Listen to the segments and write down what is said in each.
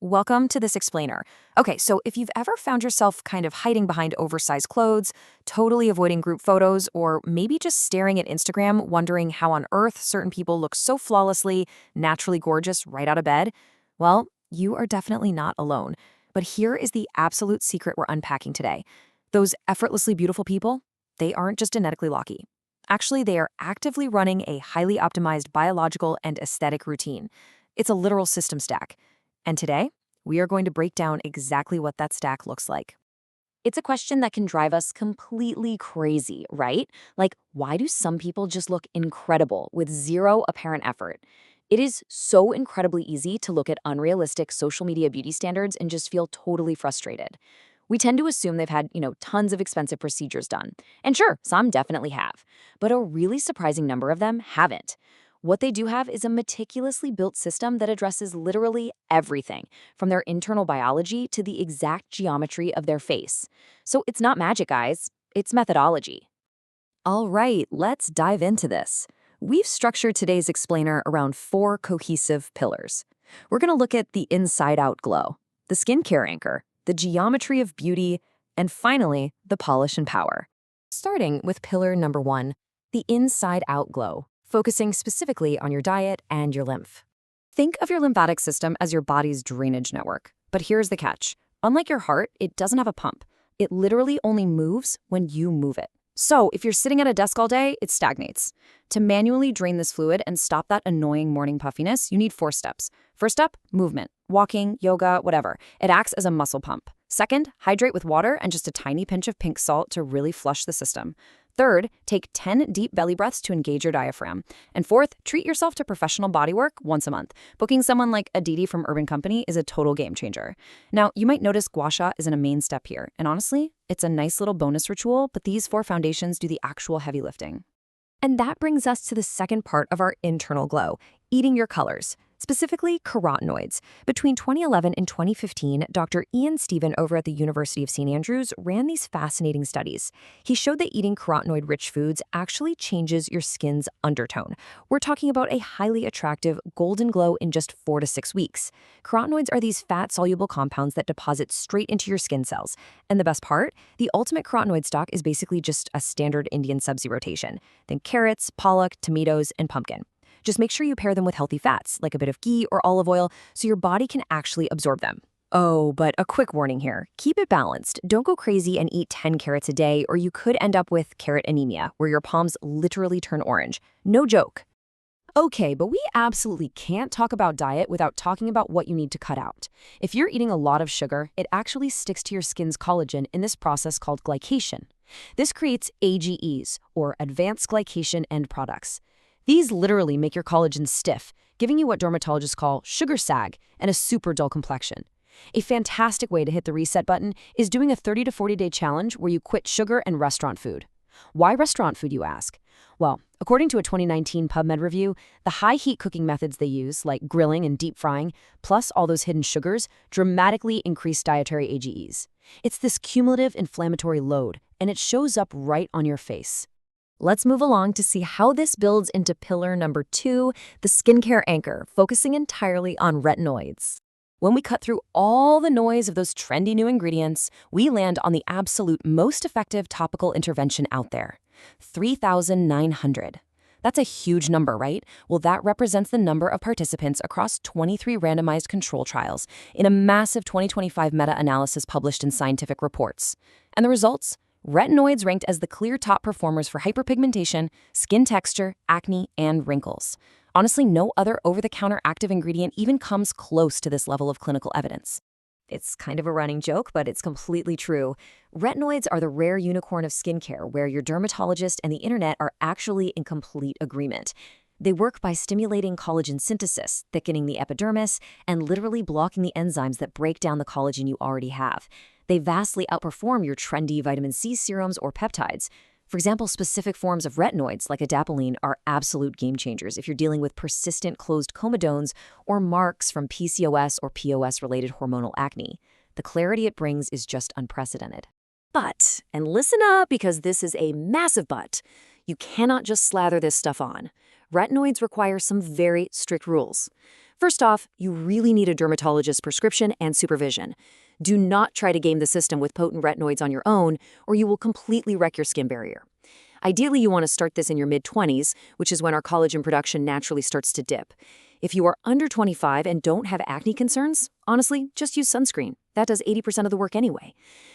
Welcome to this explainer. Okay, so if you've ever found yourself kind of hiding behind oversized clothes, totally avoiding group photos, or maybe just staring at Instagram wondering how on earth certain people look so flawlessly, naturally gorgeous right out of bed, well, you are definitely not alone. But here is the absolute secret we're unpacking today. Those effortlessly beautiful people, they aren't just genetically lucky. Actually, they are actively running a highly optimized biological and aesthetic routine. It's a literal system stack. And today, we are going to break down exactly what that stack looks like. It's a question that can drive us completely crazy, right? Like, why do some people just look incredible with zero apparent effort? It is so incredibly easy to look at unrealistic social media beauty standards and just feel totally frustrated. We tend to assume they've had, tons of expensive procedures done. And sure, some definitely have. But a really surprising number of them haven't. What they do have is a meticulously built system that addresses literally everything, from their internal biology to the exact geometry of their face. So it's not magic, guys. It's methodology. All right, let's dive into this. We've structured today's explainer around four cohesive pillars. We're going to look at the inside-out glow, the skincare anchor, the geometry of beauty, and finally, the polish and power. Starting with pillar number one, the inside-out glow, focusing specifically on your diet and your lymph. Think of your lymphatic system as your body's drainage network. But here's the catch. Unlike your heart, it doesn't have a pump. It literally only moves when you move it. So if you're sitting at a desk all day, it stagnates. To manually drain this fluid and stop that annoying morning puffiness, you need 4 steps. First step, movement. Walking, yoga, whatever. It acts as a muscle pump. Second, hydrate with water and just a tiny pinch of pink salt to really flush the system. Third, take 10 deep belly breaths to engage your diaphragm. And fourth, treat yourself to professional bodywork once a month. Booking someone like Aditi from Urban Company is a total game changer. Now, you might notice gua sha isn't a main step here. And honestly, it's a nice little bonus ritual, but these 4 foundations do the actual heavy lifting. And that brings us to the second part of our internal glow, eating your colors. Specifically, carotenoids. Between 2011 and 2015, Dr. Ian Stephen over at the University of St. Andrews ran these fascinating studies. He showed that eating carotenoid-rich foods actually changes your skin's undertone. We're talking about a highly attractive golden glow in just 4 to 6 weeks. Carotenoids are these fat-soluble compounds that deposit straight into your skin cells. And the best part? The ultimate carotenoid stock is basically just a standard Indian subsi rotation. Think carrots, pollock, tomatoes, and pumpkin. Just make sure you pair them with healthy fats, like a bit of ghee or olive oil, so your body can actually absorb them. Oh, but a quick warning here. Keep it balanced. Don't go crazy and eat 10 carrots a day, or you could end up with carrot anemia, where your palms literally turn orange. No joke. Okay, but we absolutely can't talk about diet without talking about what you need to cut out. If you're eating a lot of sugar, it actually sticks to your skin's collagen in this process called glycation. This creates AGEs, or advanced glycation end products. These literally make your collagen stiff, giving you what dermatologists call sugar sag and a super dull complexion. A fantastic way to hit the reset button is doing a 30 to 40-day challenge where you quit sugar and restaurant food. Why restaurant food, you ask? Well, according to a 2019 PubMed review, the high-heat cooking methods they use, like grilling and deep frying, plus all those hidden sugars, dramatically increase dietary AGEs. It's this cumulative inflammatory load, and it shows up right on your face. Let's move along to see how this builds into pillar number 2, the skincare anchor, focusing entirely on retinoids. When we cut through all the noise of those trendy new ingredients, we land on the absolute most effective topical intervention out there, 3,900. That's a huge number, right? Well, that represents the number of participants across 23 randomized control trials in a massive 2025 meta-analysis published in Scientific Reports. And the results? Retinoids ranked as the clear top performers for hyperpigmentation, skin texture, acne, and wrinkles. Honestly, no other over-the-counter active ingredient even comes close to this level of clinical evidence. It's kind of a running joke, but it's completely true. Retinoids are the rare unicorn of skincare where your dermatologist and the internet are actually in complete agreement. They work by stimulating collagen synthesis, thickening the epidermis, and literally blocking the enzymes that break down the collagen you already have. They vastly outperform your trendy vitamin C serums or peptides. For example, specific forms of retinoids like adapalene are absolute game changers if you're dealing with persistent closed comedones or marks from PCOS or POS-related hormonal acne. The clarity it brings is just unprecedented. But, and listen up because this is a massive but, you cannot just slather this stuff on. Retinoids require some very strict rules. First off, you really need a dermatologist's prescription and supervision. Do not try to game the system with potent retinoids on your own, or you will completely wreck your skin barrier. Ideally, you want to start this in your mid-20s, which is when our collagen production naturally starts to dip. If you are under 25 and don't have acne concerns, honestly, just use sunscreen. That does 80% of the work anyway.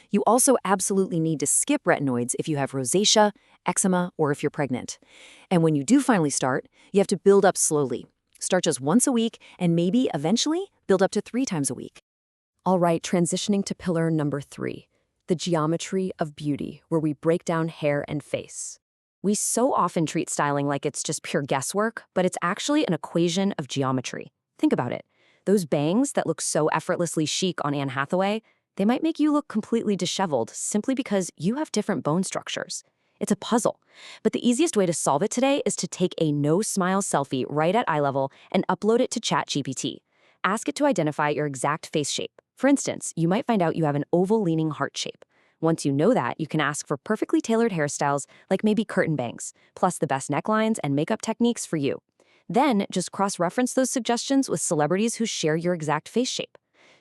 You also absolutely need to skip retinoids if you have rosacea, eczema, or if you're pregnant. And when you do finally start, you have to build up slowly. Start just once a week and maybe eventually build up to 3 times a week. All right, transitioning to pillar number 3, the geometry of beauty, where we break down hair and face. We so often treat styling like it's just pure guesswork, but it's actually an equation of geometry. Think about it. Those bangs that look so effortlessly chic on Anne Hathaway, they might make you look completely disheveled simply because you have different bone structures. It's a puzzle. But the easiest way to solve it today is to take a no-smile selfie right at eye level and upload it to ChatGPT. Ask it to identify your exact face shape. For instance, you might find out you have an oval-leaning heart shape. Once you know that, you can ask for perfectly tailored hairstyles, like maybe curtain bangs, plus the best necklines and makeup techniques for you. Then, just cross-reference those suggestions with celebrities who share your exact face shape.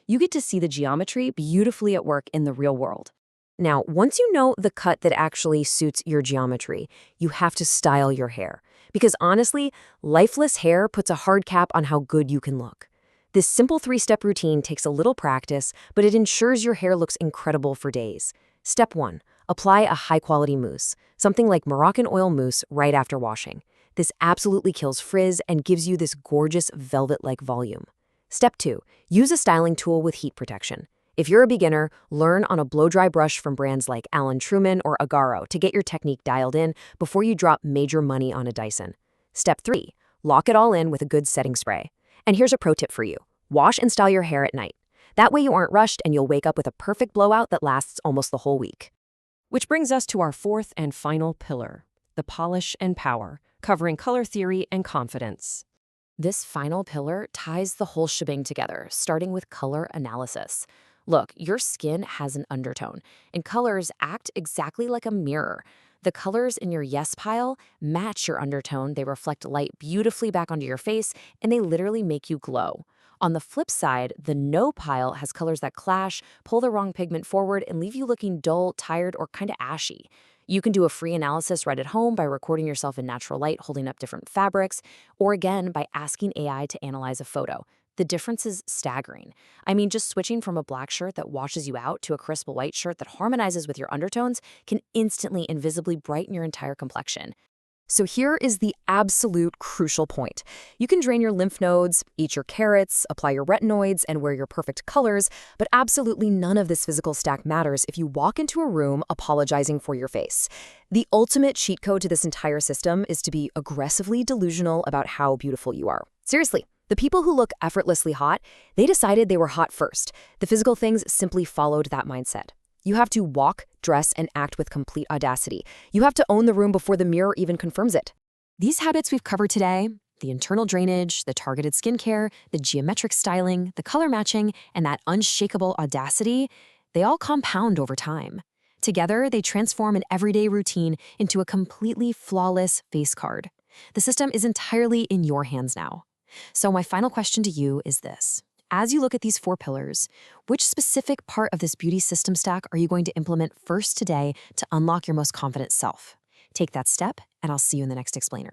You get to see the geometry beautifully at work in the real world. Now, once you know the cut that actually suits your geometry, you have to style your hair. Because honestly, lifeless hair puts a hard cap on how good you can look. This simple 3-step routine takes a little practice, but it ensures your hair looks incredible for days. Step 1. Apply a high-quality mousse, something like Moroccan oil mousse right after washing. This absolutely kills frizz and gives you this gorgeous velvet-like volume. Step 2. Use a styling tool with heat protection. If you're a beginner, learn on a blow-dry brush from brands like Alan Truman or Agaro to get your technique dialed in before you drop major money on a Dyson. Step 3. Lock it all in with a good setting spray. And here's a pro tip for you. Wash and style your hair at night. That way you aren't rushed and you'll wake up with a perfect blowout that lasts almost the whole week. Which brings us to our 4th and final pillar, the polish and power, covering color theory and confidence. This final pillar ties the whole shebang together, starting with color analysis. Look, your skin has an undertone, and colors act exactly like a mirror. The colors in your yes pile match your undertone, they reflect light beautifully back onto your face, and they literally make you glow. On the flip side, the no pile has colors that clash, pull the wrong pigment forward, and leave you looking dull, tired, or kind of ashy. You can do a free analysis right at home by recording yourself in natural light holding up different fabrics, or again by asking AI to analyze a photo. The difference is staggering. I mean, just switching from a black shirt that washes you out to a crisp white shirt that harmonizes with your undertones can instantly and visibly brighten your entire complexion. So here is the absolute crucial point. You can drain your lymph nodes, eat your carrots, apply your retinoids, and wear your perfect colors, but absolutely none of this physical stack matters if you walk into a room apologizing for your face. The ultimate cheat code to this entire system is to be aggressively delusional about how beautiful you are. Seriously. The people who look effortlessly hot, they decided they were hot first. The physical things simply followed that mindset. You have to walk, dress, and act with complete audacity. You have to own the room before the mirror even confirms it. These habits we've covered today, the internal drainage, the targeted skincare, the geometric styling, the color matching, and that unshakable audacity, they all compound over time. Together, they transform an everyday routine into a completely flawless face card. The system is entirely in your hands now. So my final question to you is this. As you look at these 4 pillars, which specific part of this beauty system stack are you going to implement first today to unlock your most confident self? Take that step, and I'll see you in the next explainer.